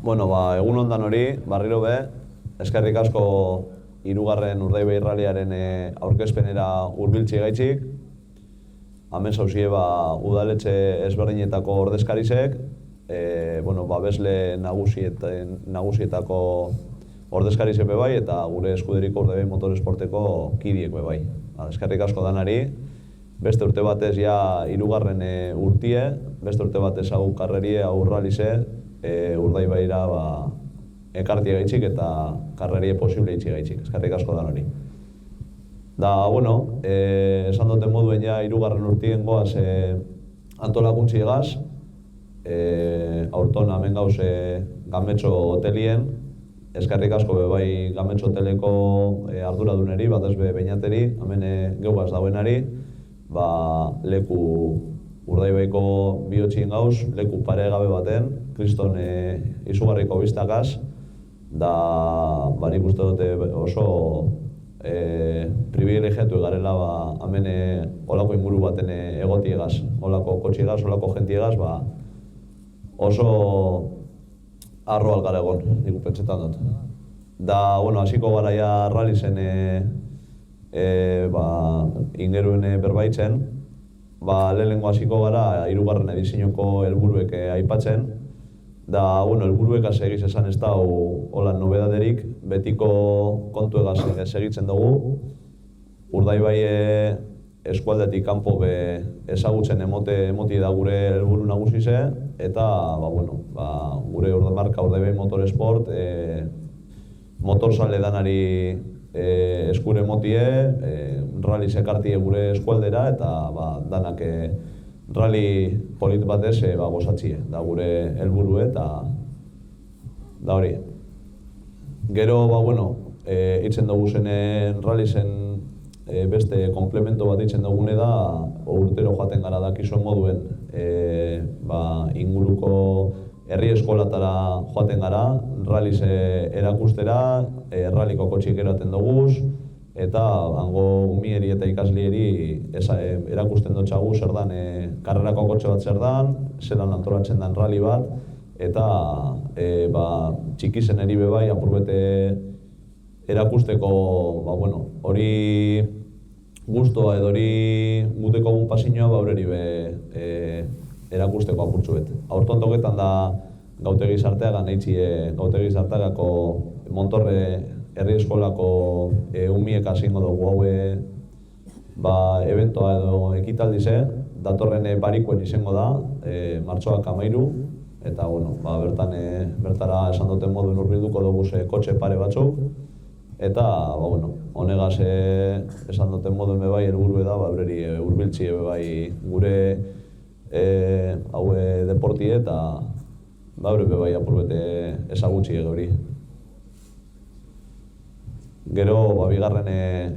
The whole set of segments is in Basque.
Bueno, egun ondan hori, barriro be, eskerrik asko hirugarren Urdaibai Rallyaren aurkezpenera hurbiltzi gaitzik. Hemen zauzie udaletxe ezberdinetako ordezkarizek, babesle nagusietako ordezkarizek bebai eta gure eskuderiko Urdaibai Motoresporteko kidiek bebai. Eskerrik asko danari, beste urte batez ja hirugarren urtie, beste urte batez hau karrerie, hau rallize, Urdaibaira ekarti gaitzik eta karrerie posible itxi gaitzik, eskerrik asko dan hori. Da, esan duten moduen ja hirugarren urtien goaz antolakuntzi egaz, aurton hemen gauz Gametxo hotelien, eskerrik asko bebai Gametxo hoteleko arduraduneri, batez be beñateri, hemen geugaz dauenari, leku Urdaibaiko bihotxien gauz, leku paregabe baten, kriston izugarriko biztakaz, da nik uste dute oso privilegiatu egarela hemen olako inguru baten egotiegaz, olako kotxiegaz, olako jentiegaz, oso arro algara egon, nik pentsetan dut. Da, hasiko gara ja rallizen ingeruen berbaitzen, lehenengo hasiko gara hirugarren edizioko helburuek aipatzen. Da, helburuek segiz esan ez da hola nobedaderik, betiko kontuegaz segitzen dugu. Urdaibai eskualdetik kanpo ezagutzen emoti da gure helburu nagusize, eta gure marka Urdaibai Motoresport motorzale danari eskure motie, rally sekartie gure eskualdera eta danak rally polit batez gozatzie, da gure helburu eta da hori. Gero, itzen dugu zen rally zen beste komplemento bat itzen dugune da, urtero joaten gara dakizuen moduen inguruko herri eskolatara joaten gara, ralliz erakustera, ralliko kotxik eraten duguz, eta hango umieri eta ikaslieri erakusten dutxagu zer dan karrerako kotxe bat zer dan, zelan antolatzen den rally bat, eta txikizen eri bebai apurbete erakusteko hori guztua edo hori guteko gun pasinoa horreri erakusteko apurtzu bet. Aurton toketan da Gautegi Sarteagan Gautegi Sarteagako Montorre herri eskolako umiek hasingo dugu haue eventoa edo ekitaldize, datorren barikoen izango da, martxoak 13, eta bertara esan duten moduen hurbilduko dugu kotxe pare batzuk, eta honegaz esan duten moduen bebai helburu da hurbiltzi bebai gure haue deportie eta bebai apurbete ezagutzi hori. Gero, bigarren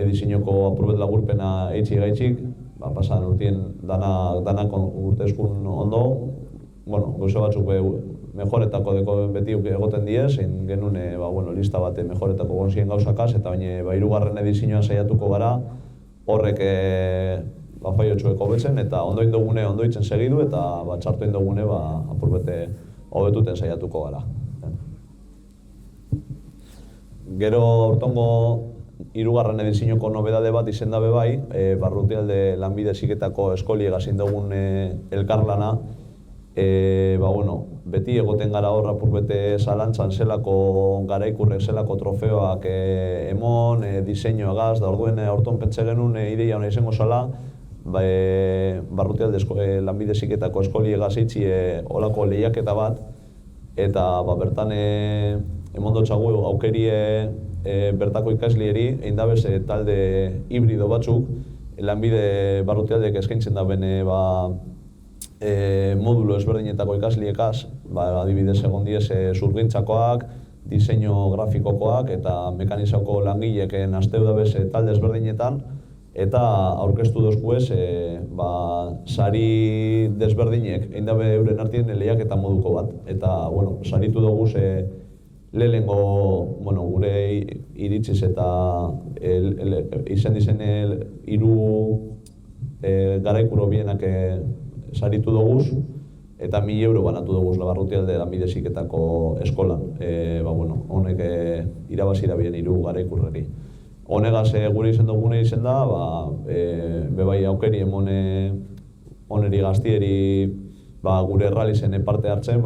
edizinoko apurbet lagurpena eitzi gaitzik, pasan urtien danak urtezkun ondo, gozo batzuk mejoretako beti egoten diez, zein genuen lista bate mejoretako gonzien gauzakaz, eta baina hirugarren edizioan saiatuko gara, horrek faiotxueko betzen, eta ondo indogune ondo itzen segidu, eta txartu indogune apurbete hobetuten saiatuko gara. Gero aurtongo hirugarren edizioko nobedade bat izen da bebai, Barrutialde lanbide heziketako eskoliega zein dugun elkarlana, beti egoten gara hor apurbete zalantzan zelako garaikurrek zelako trofeoak emon, diseinuagaz, da orduen aurton pentsa genuen ideia hona izango zala, Barrutialde lanbide heziketako eskoliega zeitzi olako lehiaketa bat, eta bertan emondotxagu aukerie bertako ikaslieri, egin dabez talde hibrido batzuk, lanbide Barrutialdek eskaintzen da bene modulo ezberdinetako ikasliekaz, adibidez egon diez zurgintzakoak, diseinu grafikokoak eta mekanizako langileken asteu dabez talde ezberdinetan, eta aurkeztu dozkuez sari desberdinek egin dabe euren artien lehiaketa moduko bat. Eta, saritu dugu lehenengo, gure iritziz eta izen hiru garaikuro bienak saritu duguz, eta 1.000 euro banatu dugu Labarrutialde lanbide-heziketako eskolan. Honek irabazira bien 3 garaikurreri. Honegaz gure izen dugune izen da, bebai aukeri oneri gaztieri gure errealizen parte hartzen,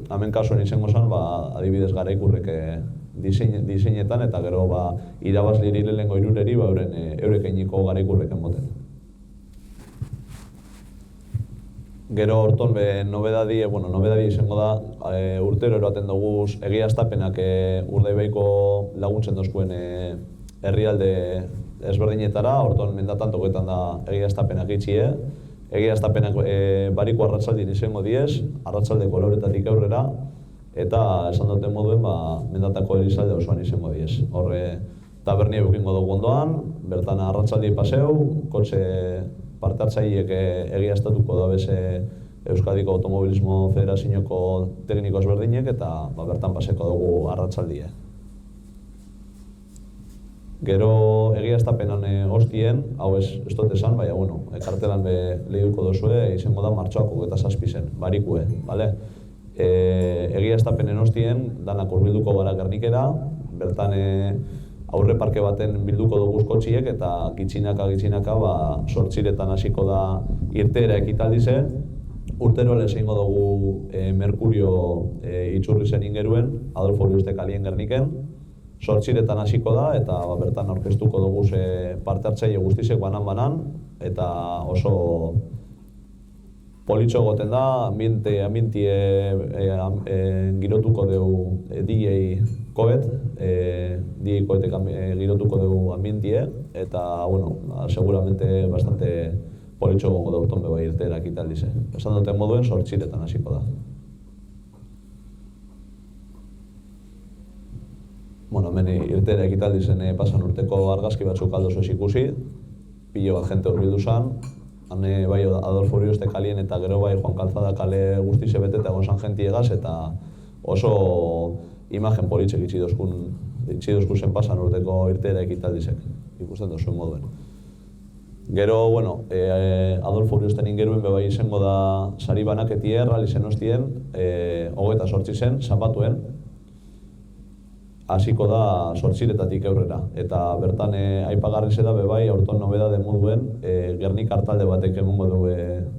hemen kasuen izango zen, adibidez garaikurrek diseinetan, eta gero irabazliri lehenengo irureri eurek einiko garaikurreken moten. Gero horton nobedadi izango da, urtero eroaten dugu egiaztapenak Urdaibaiko laguntzen dozkuen herrialde ezberdinetara, horton mendatan toketan da egiaztapenak itxie. Egiaztapenak bariko arratsaldin izango diez, arratsaldeko 4:00 aurrera, eta esan duten moduen mendatako erizalde osoan izango diez. Horre tabernia eukingo dugu ondoan, bertan arratsaldi paseu, kotxe parte hartzaileek egiaztatuko da beze Euskadiko Automobilismo Federazioko tekniko ezberdinek, eta bertan paseko dugu arratsaldia. Gero egiaztapenan hostien, hau ez dut esan, kartelan lehiuko dozue, izango da martxoak 27 zen, barikue, bale? Egiaztapenen hostien, danak hurbilduko gara Gernikera, bertan aurre parke baten bilduko dugu kotxiek, eta gitxinaka 8:00 hasiko da irteera ekitaldize. Urtero lehen zeingo dugu Merkurio itzurri zen ingeruen, Adolfo Uriuste kalien Gerniken. 8:00 hasiko da, eta bertan aurkeztuko dugu parte hartzaile guztizek banan, eta oso politxo goten da, ambientie girotuko dugu DJ koet, DJ koetek girotuko dugu ambientie, eta, seguramente bastante politxo gongo da urton beba irteera ekitaldize. Esan duten moduen 8:00 hasiko da. Hemen irteera ekitaldizen pasan urteko argazki batzuk aldoz ez ikusi, pilo bat jente hurbildu zan, hane bai Adolfo Uriuste kalien eta gero bai Juan Calzada kale guztize bete eta gonsan jentiegaz, eta oso imagen politxek itxi dozkuzen pasan urteko irteera ekitaldizek, ikusten dozuen moduen. Gero, Adolfo Uriusten ingeruen bebai izango da sari banaketie, errealizen hostien, 28 zen, zapatuen, hasiko da 8:00 aurrera, eta bertan aipagarri da bebai aurton nobedade moduen Gernik hartalde batek emongo du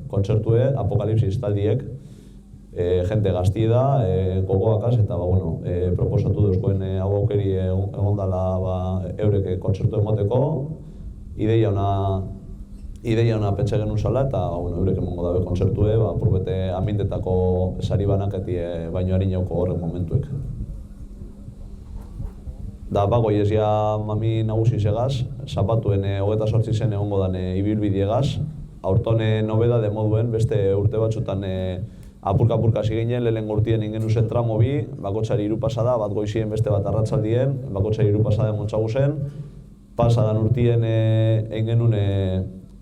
kontzertue, Apokalipsis taldiek, jente gazti da, gogoakaz, eta proposatu duzkoen aukeri egondala eurek kontzertu emoteko, ideia ona pentsa genuen zala, eta eurek emongo dabe kontzertue, purbete amindetako sari banaketie baino harinauko horren momentuek. Da, goiez ja mami nagusi segaz, zapatuen 28 zen egongo dan ibilbidiegaz. Aurton nobedade moduen, beste urte batzutan apurka-apurka ziginen, lehenengo urtien ingenu zen tramo bi, bakotzari 3 pasada, bat goizien beste bat arratsaldien, bakotzari 3 pasada montzagu zen. Pasadan urtien ingenun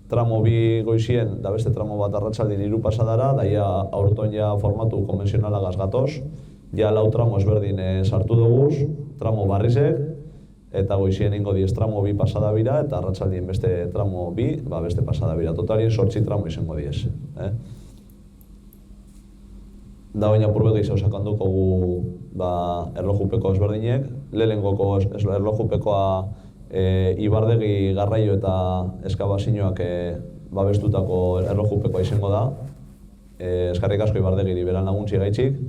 tramo bi goizien, da beste tramo bat arratsaldien 3 pasadara, daia aurton ja formatu konbentzionalagaz gatoz. Ja 4 tramo ezberdin sartu duguz, tramo barrizek, eta goizien ingo 10 tramo 2 pasada bira, eta arratsaldien beste tramo 2, beste pasada bira. Totalien 8 tramo izango diez. Da baina apur beti izan sakanduko gu erlojupeko ezberdinek. Lehenengoko erlojupekoa Ibardegi garraio eta eskabazioak babestutako erlojupekoa izango da. Eskerrik asko Ibardegiri beran laguntzi gaitxik.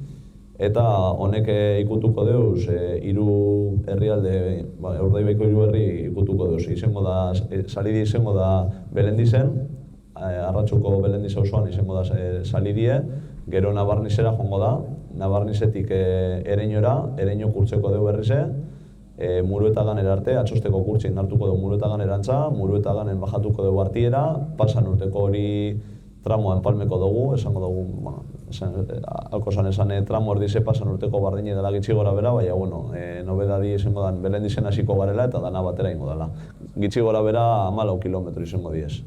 Eta honek ikutuko deuz, 3 herrialde, Urdaibaiko 3 herri ikutuko deuz. Salidi izango da Belendizen, Arratxuko Belendiz auzoan izango da salidie, gero Nabarnizera joango da, Nabarnizetik Ereñora, Ereño kurtzeko deu berrize, Muruetagan erarte, atxosteko kurtzein hartuko deu Muruetagan erantza, Muruetaganen bajatuko deu artiera, pasan urteko hori tramoa enpalmeko dugu, esango dugu, alko esan tramo erdize pasan urteko bardine dela gitxi gora bera, baina, nobedadi izango dan Belendizen hasiko garela eta dana batera ingo dela. Gitxi gora bera 14 kilometro izango diez.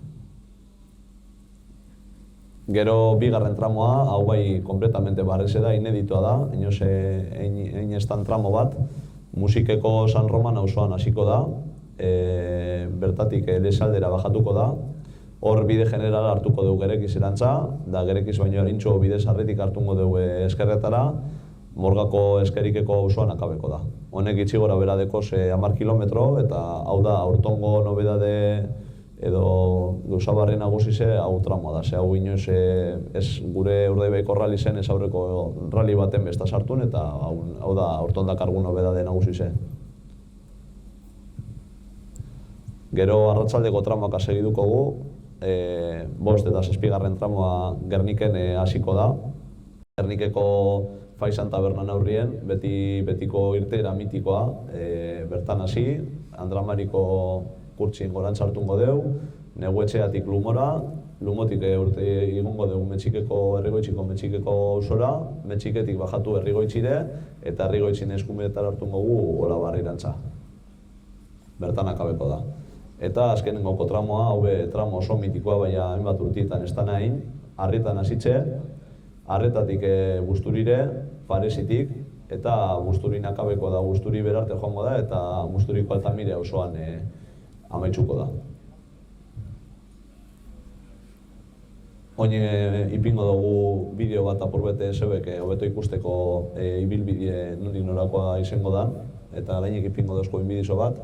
Gero bigarren tramoa, hau bai kompletamente barreze da, ineditoa da, egin estan tramo bat, Musikeko San Roman auzoan hasiko da, bertatik Lezaldera bajatuko da, Hor bide general hartuko dugu Gerekiz erantza, da Gerekiz baino erintxo bide sarritik hartungo dugu eskerretara, Morgako eskerikeko auzoan akabeko da. Honek itxi gora bera dekoz 10 kilometro, eta hau da, aurtongo nobedade edo gauzabarri nagusize hau tramoa da. Hau inoiz ez gure Urdaibaiko rally zen ez aurreko rally baten besta sartun, eta hau da, aurton dakargun nobedade nagusize. Gero arratsaldeko tramoak segiduko gu, 5 eta 6 tramoa Gerniken hasiko da. Gernikeko Faisan tabernan aurrien, betiko irteera mitikoa, bertan hasi, Andramariko kurtsin gorantz hartungo deu, Neguetxeatik Lumora, Lumotik urte igongo dugu Errigoitziko Metxikeko auzora, Metxiketik bajatu Errigoitzire, eta Errigoitzin eskumenetar hartungo gu Olabarrirantza. Bertan akabeko da. Eta azkenengoko tramoa, hau tramo oso mitikoa, baina hainbat urtietan ez da nahi, Harrietan hasitze, Harretatik Busturire, Faresitik, eta Busturin akabeko da, Busturi berarte joango da, eta Busturiko Altamire auzoan amaitzuko da. Oin ipingo dugu bideo bat apurbete zeuek hobeto ikusteko ibilbide nondik norakoa izango da, eta gainek ipingo dozko inbidizo bat.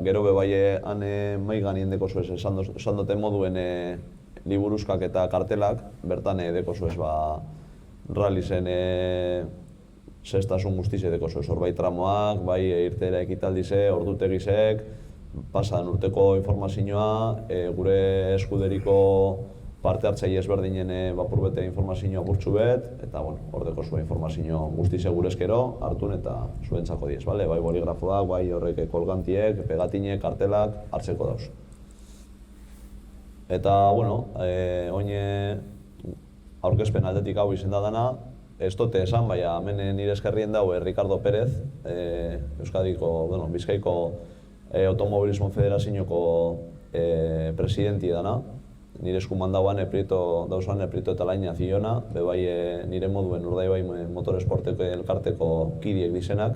gero bebai mai ganien deko zuez, esan duten moduen liburuzkak eta kartelak, bertan deko zuez, rallizen zestasun guztize deko zuez, hor bai tramoak, bai irtera ekitaldize, ordutegizek, pasan urteko informazioa, gure eskuderiko parte hartzei ezberdinen bapurbete informazioa gurtzu bet, eta hor deko zuen informazio guztize gurezkero, hartun eta zuentzako diez, bai boligrafoak, bai horrek kolgantiek, pegatinek, kartelak, hartzeko dauz. Eta, oin aurkezpen aldetik hau izen da dana, ez dute esan, baina hemen nire eskerrien dago Ricardo Pérez, Euskadiko, Bizkaiko Automobilismo Federazioko presidenti dana. Nire eskuman dauan dauzan Prieto eta Laina Ziona, bebai nire moduen Urdaibai Motoresporteko elkarteko kidiek dizenak.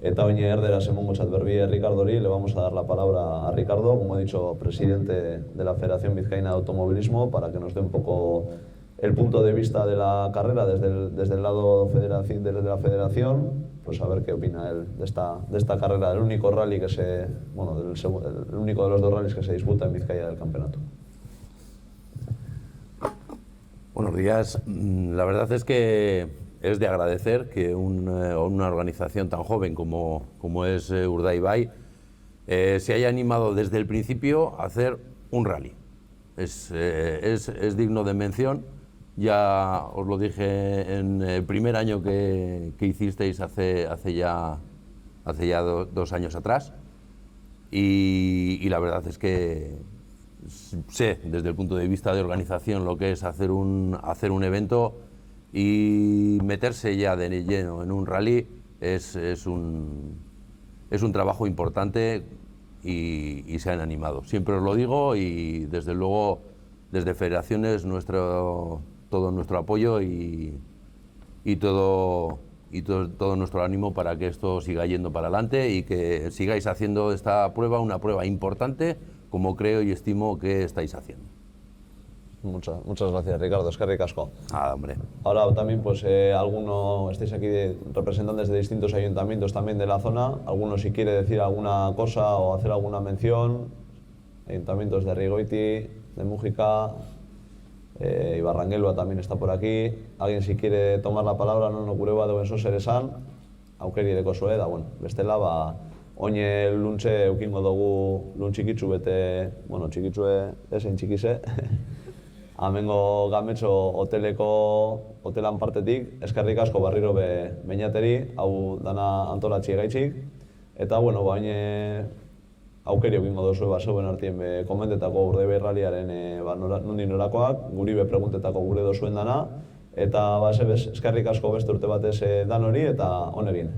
Eta oin erderaz emongo txat berbi Ricardori, le vamos a dar la palabra a Ricardo, como he dicho, presidente de la Federación Vizcaína de Automovilismo, para que nos dé un poco el punto de vista de la carrera desde el lado de la federación, pues a ver qué opina él de esta carrera, el único rally que el único de los dos rallies que se disputa en Vizcaya del campeonato. Buenos días. La verdad es que es de agradecer que una organización tan joven como es Urdaibai se haya animado desde el principio a hacer un rally. Es digno de mención. Ya os lo dije en el primer año que hicisteis hace ya 2 años atrás, y la verdad es que sé desde el punto de vista de organización lo que es hacer un evento, y meterse ya de lleno en un rally es un trabajo importante, y se han animado. Siempre os lo digo, y desde luego desde Federaciones todo nuestro apoyo y todo nuestro ánimo para que esto siga yendo para adelante y que sigáis haciendo esta prueba una prueba importante, como creo y estimo que estáis haciendo. Muchas gracias, Ricardo. Eskerrik asko. Nada, hombre. Ahora también, pues, estáis aquí representantes de distintos ayuntamientos también de la zona. Alguno si quiere decir alguna cosa o hacer alguna mención. Ayuntamientos de Rigoiti, de Mújica, Ibarrangelua también está por aquí. Alguien si quiere tomar la palabra, no cureba de benzo zer esan, aukeri edeko zue, da, bestela, oine luntxe eukingo dugu luntxikitzu bete, txikitzue esen txikize, amengo gametxo hotelan partetik, eskerrik asko barriro beñateri, hau dana antolatxi gaitxik, eta, oine aukeri egingo duzu zeuen artien komentetako Urdaibai ralliaren nondik norakoak, guri preguntetako gure dozuen dana, eta eskerrik asko beste urte batez dan hori, eta on egin.